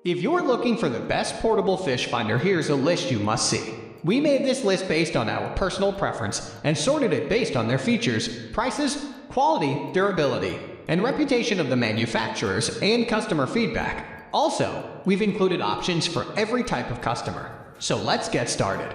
If you're looking for the best portable fish finder, here's a list you must see. We made this list based on our personal preference and sorted it based on their features, prices, quality, durability, and reputation of the manufacturers and customer feedback. Also, we've included options for every type of customer. So let's get started.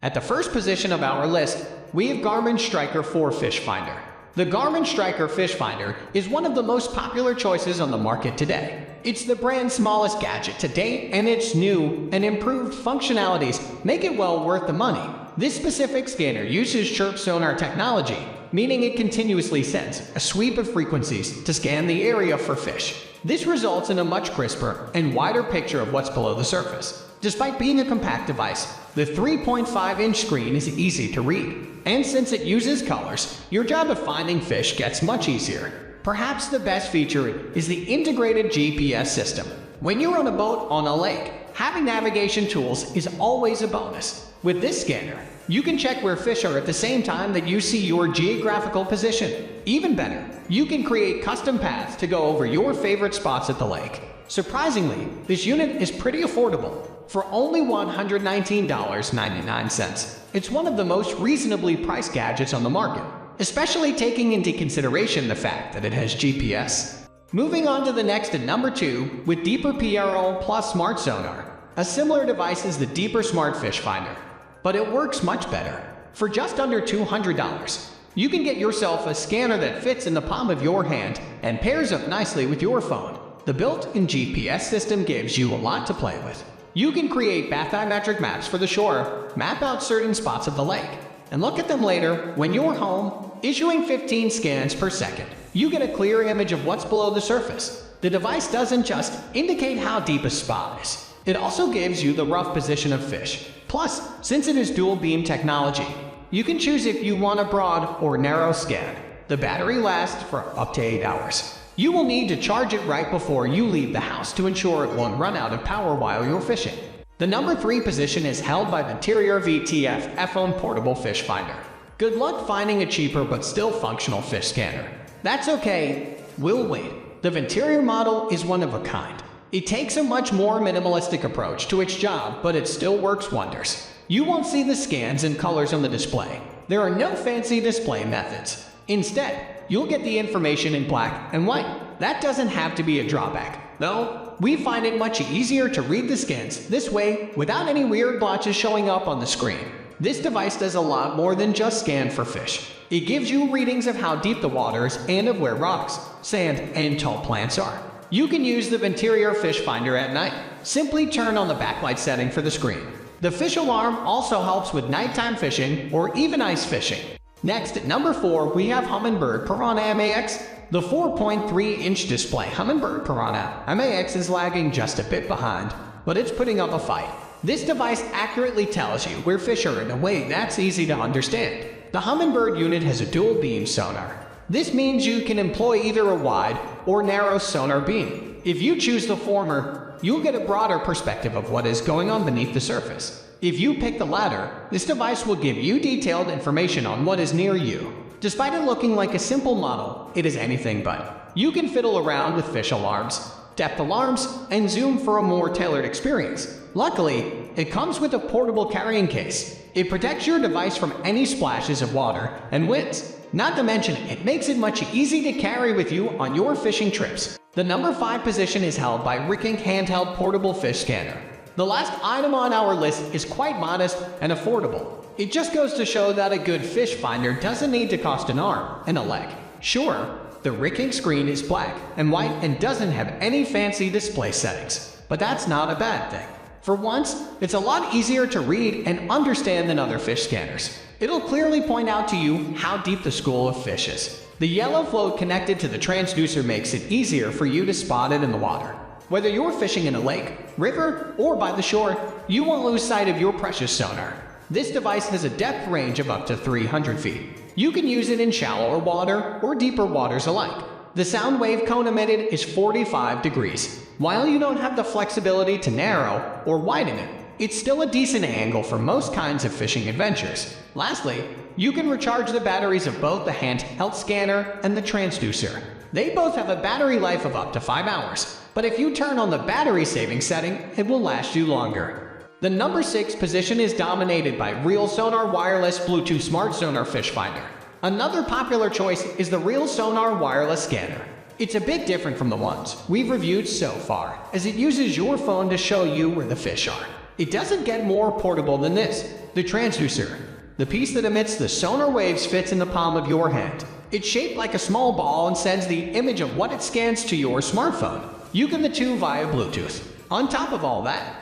At the first position of our list, we have Garmin Striker 4 Fish Finder. The Garmin Striker Fish Finder is one of the most popular choices on the market today. It's the brand's smallest gadget to date, and its new and improved functionalities make it well worth the money. This specific scanner uses chirp sonar technology, meaning it continuously sends a sweep of frequencies to scan the area for fish. This results in a much crisper and wider picture of what's below the surface. Despite being a compact device, the 3.5-inch screen is easy to read. And since it uses colors, your job of finding fish gets much easier. Perhaps the best feature is the integrated GPS system. When you're on a boat on a lake, having navigation tools is always a bonus. With this scanner, you can check where fish are at the same time that you see your geographical position. Even better, you can create custom paths to go over your favorite spots at the lake. Surprisingly, this unit is pretty affordable. For only $119.99. It's one of the most reasonably priced gadgets on the market, especially taking into consideration the fact that it has GPS. Moving on to the next at number 2 with Deeper PRO Plus Smart Sonar. A similar device is the Deeper Smart Fish Finder, but it works much better. For just under $200, you can get yourself a scanner that fits in the palm of your hand and pairs up nicely with your phone. The built-in GPS system gives you a lot to play with. You can create bathymetric maps for the shore, map out certain spots of the lake, and look at them later when you're home. Issuing 15 scans per second, you get a clear image of what's below the surface. The device doesn't just indicate how deep a spot is, it also gives you the rough position of fish. Plus, since it is dual beam technology, you can choose if you want a broad or narrow scan. The battery lasts for up to 8 hours. You will need to charge it right before you leave the house to ensure it won't run out of power while you're fishing. The number 3 position is held by Venterior VTF F-Phone Portable Fish Finder. Good luck finding a cheaper but still functional fish scanner. That's okay, we'll wait. The Venterior model is one of a kind. It takes a much more minimalistic approach to its job, but it still works wonders. You won't see the scans and colors on the display. There are no fancy display methods. Instead, you'll get the information in black and white. That doesn't have to be a drawback, though. We find it much easier to read the scans this way without any weird blotches showing up on the screen. This device does a lot more than just scan for fish. It gives you readings of how deep the water is and of where rocks, sand, and tall plants are. You can use the Venterior Fish Finder at night. Simply turn on the backlight setting for the screen. The fish alarm also helps with nighttime fishing or even ice fishing. Next, at number 4, we have Humminbird PiranhaMAX. The 4.3-inch display Humminbird PiranhaMAX is lagging just a bit behind, but it's putting up a fight. This device accurately tells you where fish are in a way that's easy to understand. The Humminbird unit has a dual beam sonar. This means you can employ either a wide or narrow sonar beam. If you choose the former, you'll get a broader perspective of what is going on beneath the surface. If you pick the latter, this device will give you detailed information on what is near you. Despite it looking like a simple model, it is anything but. You can fiddle around with fish alarms, depth alarms, and zoom for a more tailored experience. Luckily, it comes with a portable carrying case. It protects your device from any splashes of water and winds. Not to mention, it makes it much easy to carry with you on your fishing trips. The number 5 position is held by RICANK Handheld Portable Fish Scanner. The last item on our list is quite modest and affordable. It just goes to show that a good fish finder doesn't need to cost an arm and a leg. Sure, the RICANK screen is black and white and doesn't have any fancy display settings, but that's not a bad thing. For once, it's a lot easier to read and understand than other fish scanners. It'll clearly point out to you how deep the school of fish is. The yellow float connected to the transducer makes it easier for you to spot it in the water. Whether you're fishing in a lake, river, or by the shore, you won't lose sight of your precious sonar. This device has a depth range of up to 300 feet. You can use it in shallower water or deeper waters alike. The sound wave cone emitted is 45 degrees. While you don't have the flexibility to narrow or widen it, it's still a decent angle for most kinds of fishing adventures. Lastly, you can recharge the batteries of both the handheld scanner and the transducer. They both have a battery life of up to 5 hours, but if you turn on the battery saving setting, it will last you longer. The number 6 position is dominated by ReelSonar Wireless Bluetooth Smart Sonar Fish Finder. Another popular choice is the ReelSonar Wireless Scanner. It's a bit different from the ones we've reviewed so far, as it uses your phone to show you where the fish are. It doesn't get more portable than this. The transducer, the piece that emits the sonar waves, fits in the palm of your hand. It's shaped like a small ball and sends the image of what it scans to your smartphone. You can the two via Bluetooth. On top of all that,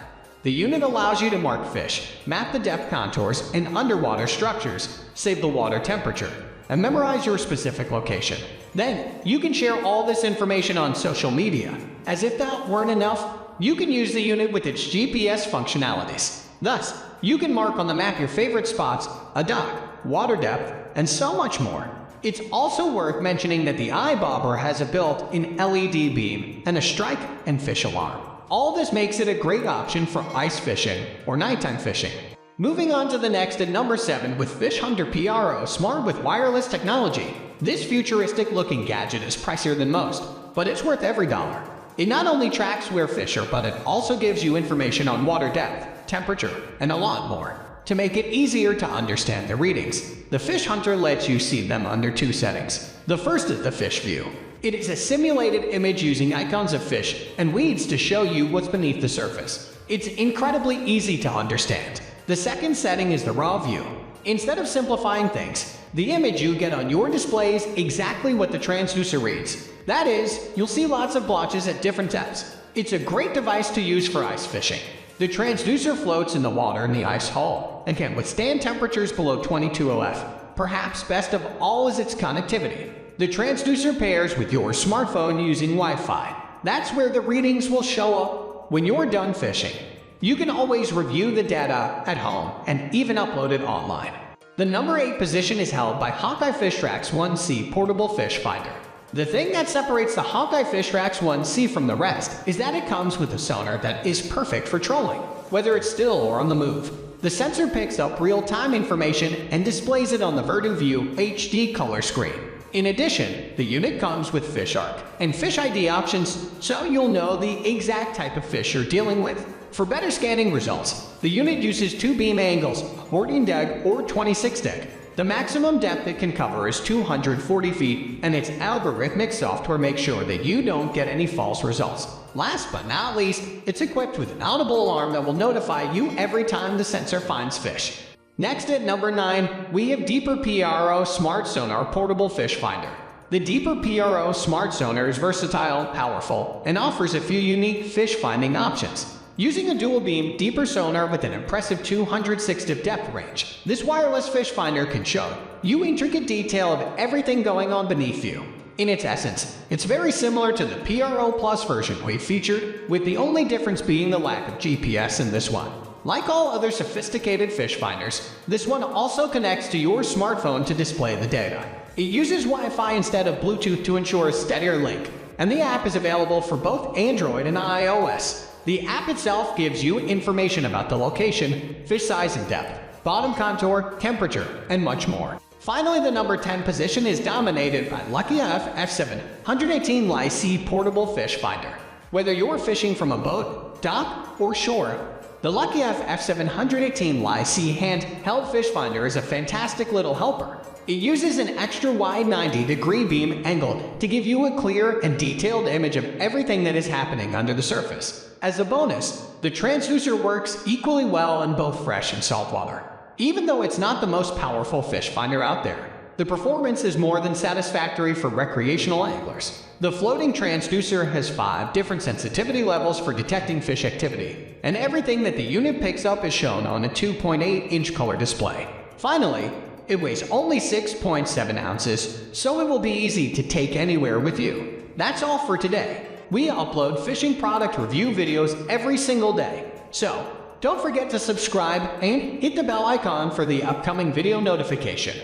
the unit allows you to mark fish, map the depth contours and underwater structures, save the water temperature, and memorize your specific location. Then, you can share all this information on social media. As if that weren't enough, you can use the unit with its GPS functionalities. Thus, you can mark on the map your favorite spots, a dock, water depth, and so much more. It's also worth mentioning that the iBobber has a built-in LED beam and a strike and fish alarm. All this makes it a great option for ice fishing or nighttime fishing. Moving on to the next at number 7 with FishHunter PRO Smart with wireless technology. This futuristic-looking gadget is pricier than most, but it's worth every dollar. It not only tracks where fish are, but it also gives you information on water depth, temperature, and a lot more. To make it easier to understand the readings, the FishHunter lets you see them under 2 settings. The first is the fish view. It is a simulated image using icons of fish and weeds to show you what's beneath the surface. It's incredibly easy to understand. The second setting is the raw view. Instead of simplifying things, the image you get on your display is exactly what the transducer reads. That is, you'll see lots of blotches at different depths. It's a great device to use for ice fishing. The transducer floats in the water in the ice hull and can withstand temperatures below 22 LF. Perhaps best of all is its connectivity. The transducer pairs with your smartphone using Wi-Fi. That's where the readings will show up when you're done fishing. You can always review the data at home and even upload it online. The number 8 position is held by Hawkeye Fishtrax 1C Portable Fish Finder. The thing that separates the Hawkeye Fishtrax 1C from the rest is that it comes with a sonar that is perfect for trolling, whether it's still or on the move. The sensor picks up real-time information and displays it on the VertiView HD color screen. In addition, the unit comes with FishArc and Fish ID options, so you'll know the exact type of fish you're dealing with. For better scanning results, the unit uses 2 beam angles, 14 deg or 26 deg. The maximum depth it can cover is 240 feet, and its algorithmic software makes sure that you don't get any false results. Last but not least, it's equipped with an audible alarm that will notify you every time the sensor finds fish. Next at number 9, we have Deeper PRO Smart Sonar Portable Fish Finder. The Deeper PRO Smart Sonar is versatile, powerful, and offers a few unique fish finding options. Using a dual-beam deeper sonar with an impressive 260 depth range, this wireless fish finder can show you intricate detail of everything going on beneath you. In its essence, it's very similar to the PRO Plus version we featured, with the only difference being the lack of GPS in this one. Like all other sophisticated fish finders, this one also connects to your smartphone to display the data. It uses Wi-Fi instead of Bluetooth to ensure a steadier link, and the app is available for both Android and iOS. The app itself gives you information about the location, fish size and depth, bottom contour, temperature, and much more. Finally, the number 10 position is dominated by LuckyF F7 118 Portable Fish Finder. Whether you're fishing from a boat, dock, or shore, the LuckyF F7 118 handheld fish finder is a fantastic little helper. It uses an extra wide 90-degree beam angle to give you a clear and detailed image of everything that is happening under the surface. As a bonus, the transducer works equally well in both fresh and saltwater. Even though it's not the most powerful fish finder out there, the performance is more than satisfactory for recreational anglers. The floating transducer has 5 different sensitivity levels for detecting fish activity, and everything that the unit picks up is shown on a 2.8-inch color display. Finally, it weighs only 6.7 ounces, so it will be easy to take anywhere with you. That's all for today. We upload fishing product review videos every single day, so don't forget to subscribe and hit the bell icon for the upcoming video notification.